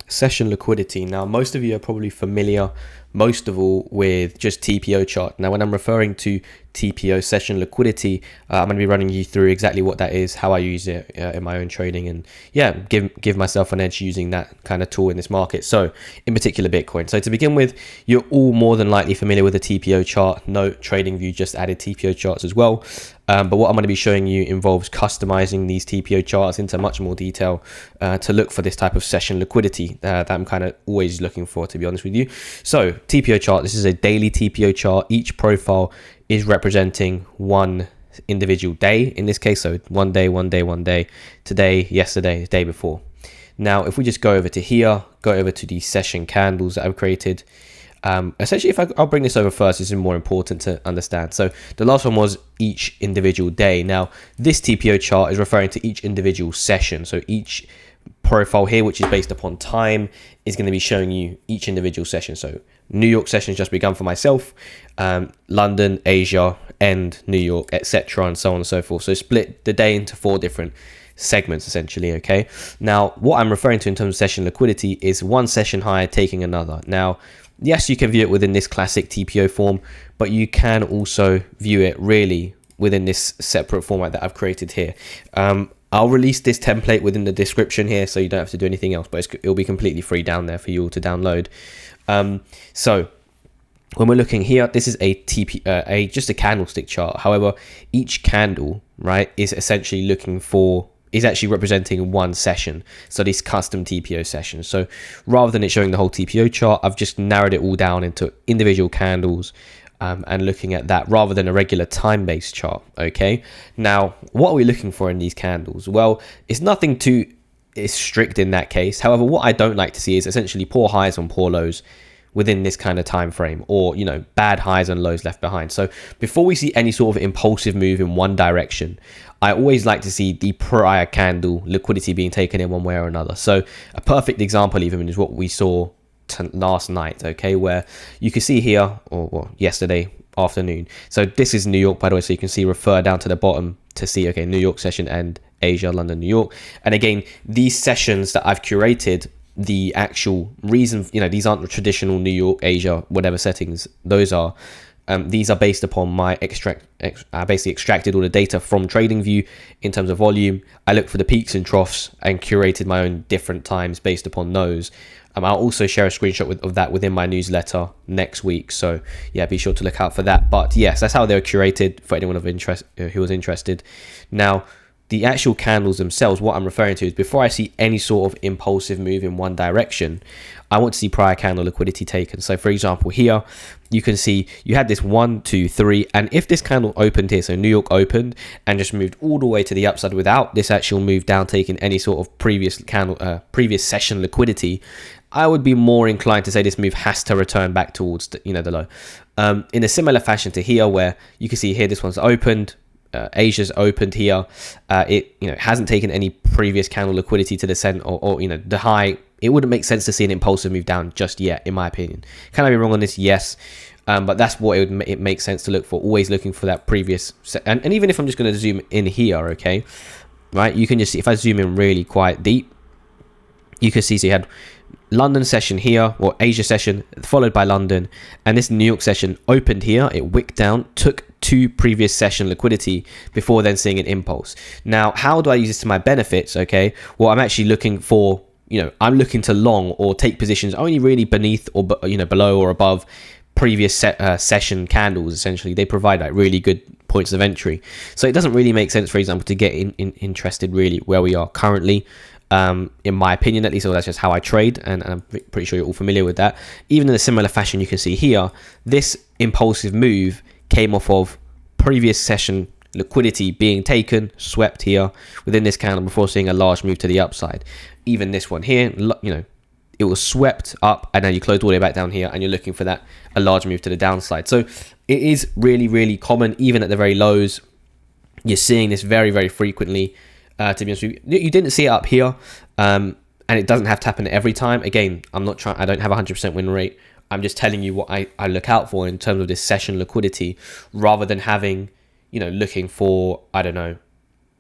Session liquidity. Now, most of you are probably familiar, most of all, with just TPO chart. Now, when I'm referring to TPO session liquidity, I'm going to be running you through exactly what that is, how I use it in my own trading, and yeah, give myself an edge using that kind of tool in this market. So, in particular, Bitcoin. So, to begin with, you're all more than likely familiar with the TPO chart. Note, TradingView just added TPO charts as well. But what I'm going to be showing you involves customizing these TPO charts into much more detail to look for this type of session liquidity that I'm kind of always looking for, to be honest with you. So TPO chart, this is a daily TPO chart. Each profile is representing one individual day in this case. So one day, today, yesterday, the day before. Now, if we just go over to here, go over to the session candles that I've created. Essentially, I'll bring this over first, this is more important to understand. So the last one was each individual day. Now, this TPO chart is referring to each individual session. So each profile here, which is based upon time, is going to be showing you each individual session. So New York session has just begun for myself, London, Asia, and New York, etc., and so on and so forth. So split the day into 4 different segments essentially. Okay, now what I'm referring to in terms of session liquidity is one session higher taking another. Now, yes, you can view it within this classic TPO form, but you can also view it really within this separate format that I've created here. I'll release this template within the description here, so you don't have to do anything else, but it'll be completely free down there for you all to download. So when we're looking here, this is just a candlestick chart. However, each candle, right, is essentially is actually representing one session. So this custom TPO session. So rather than it showing the whole TPO chart, I've just narrowed it all down into individual candles and looking at that rather than a regular time-based chart. Okay. Now, what are we looking for in these candles? Well, it's nothing too strict in that case. However, what I don't like to see is essentially poor highs on poor lows within this kind of time frame, or bad highs and lows left behind. So before we see any sort of impulsive move in one direction, I always like to see the prior candle liquidity being taken in one way or another. So a perfect example even is what we saw last night, okay, where you can see here, or yesterday afternoon. So this is New York, by the way, so you can see refer down to the bottom to see, okay, New York session and Asia, London, New York. And again, these sessions that I've curated, the actual reason, these aren't the traditional New York, Asia, whatever settings those are. These are based upon my I basically extracted all the data from TradingView in terms of volume. I looked for the peaks and troughs and curated my own different times based upon those. I'll also share a screenshot of that within my newsletter next week. So yeah, be sure to look out for that. But yes, that's how they were curated for anyone of interest who was interested. Now, the actual candles themselves, what I'm referring to is before I see any sort of impulsive move in one direction, I want to see prior candle liquidity taken. So for example, here you can see you had this 1, 2, 3, and if this candle opened here, so New York opened and just moved all the way to the upside without this actual move down taking any sort of previous session liquidity, I would be more inclined to say this move has to return back towards the low. In a similar fashion to here, where you can see here this one's opened. Asia's opened here. It hasn't taken any previous candle liquidity to the center or the high. It wouldn't make sense to see an impulsive move down just yet, in my opinion. Can I be wrong on this? Yes, but that's what it makes sense to look for. Always looking for that previous and even if I'm just going to zoom in here, okay, right? You can just see if I zoom in really quite deep, you can see. So you had London session here, or Asia session, followed by London, and this New York session opened here. It wicked down, took 2 previous session liquidity before then seeing an impulse. Now, how do I use this to my benefits? Okay, well, I'm actually looking for, I'm looking to long or take positions only really beneath or below or above previous session candles. Essentially, they provide like really good points of entry. So it doesn't really make sense, for example, to get interested really where we are currently. In my opinion, at least, or that's just how I trade, and I'm pretty sure you're all familiar with that. Even in a similar fashion, you can see here, this impulsive move came off of previous session liquidity being taken, swept here within this candle before seeing a large move to the upside. Even this one here, it was swept up and then you closed all the way back down here and you're looking for a large move to the downside. So it is really, really common, even at the very lows. You're seeing this very, very frequently. To be honest with you, you didn't see it up here, and it doesn't have to happen every time. Again, I don't have a 100% win rate. I'm just telling you what I look out for in terms of this session liquidity, rather than having, looking for, I don't know,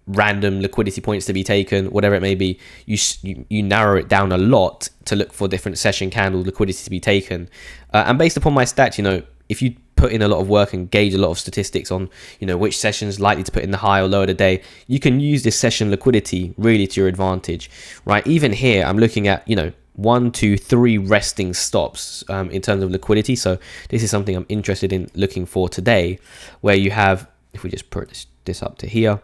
random liquidity points to be taken, whatever it may be, you narrow it down a lot to look for different session candle liquidity to be taken. And based upon my stats, if you put in a lot of work and gauge a lot of statistics on, which session's likely to put in the high or low of the day, you can use this session liquidity really to your advantage, right? Even here, I'm looking at, 1, 2, 3 resting stops in terms of liquidity. So this is something I'm interested in looking for today, where you have, if we just put this up to here,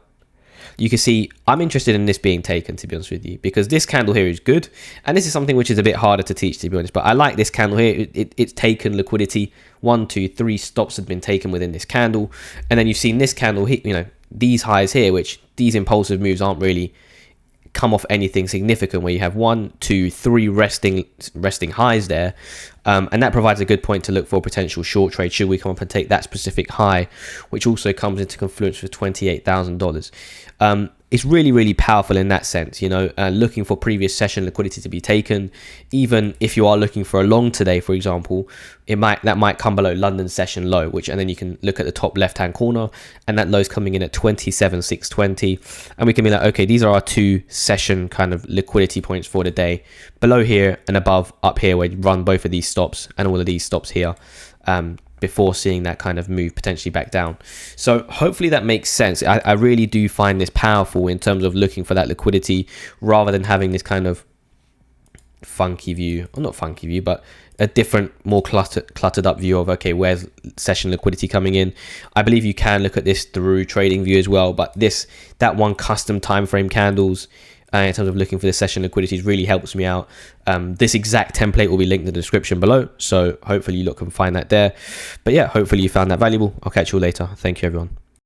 you can see I'm interested in this being taken, to be honest with you, because this candle here is good. And this is something which is a bit harder to teach, to be honest, but I like this candle here. It's taken liquidity. 1, 2, 3 stops have been taken within this candle. And then you've seen this candle hit, these highs here, which these impulsive moves aren't really come off anything significant, where you have 1, 2, 3 resting highs there, and that provides a good point to look for potential short trade should we come up and take that specific high, which also comes into confluence with $28,000. It's really, really powerful in that sense, looking for previous session liquidity to be taken. Even if you are looking for a long today, for example, that might come below London session low, and then you can look at the top left hand corner, and that low is coming in at 27,620, and we can be like, okay, these are our 2 session kind of liquidity points for the day, below here and above up here, where you run both of these stops and all of these stops here, before seeing that kind of move potentially back down. So hopefully that makes sense. I really do find this powerful in terms of looking for that liquidity, rather than having this kind of funky view, or not funky view, but a different, more cluttered up view of, okay, where's session liquidity coming in. I believe you can look at this through trading view as well, but that one custom time frame candles, in terms of looking for the session liquidities, really helps me out. This exact template will be linked in the description below, so hopefully you can find that there. But yeah, hopefully you found that valuable. I'll catch you all later. Thank you, everyone.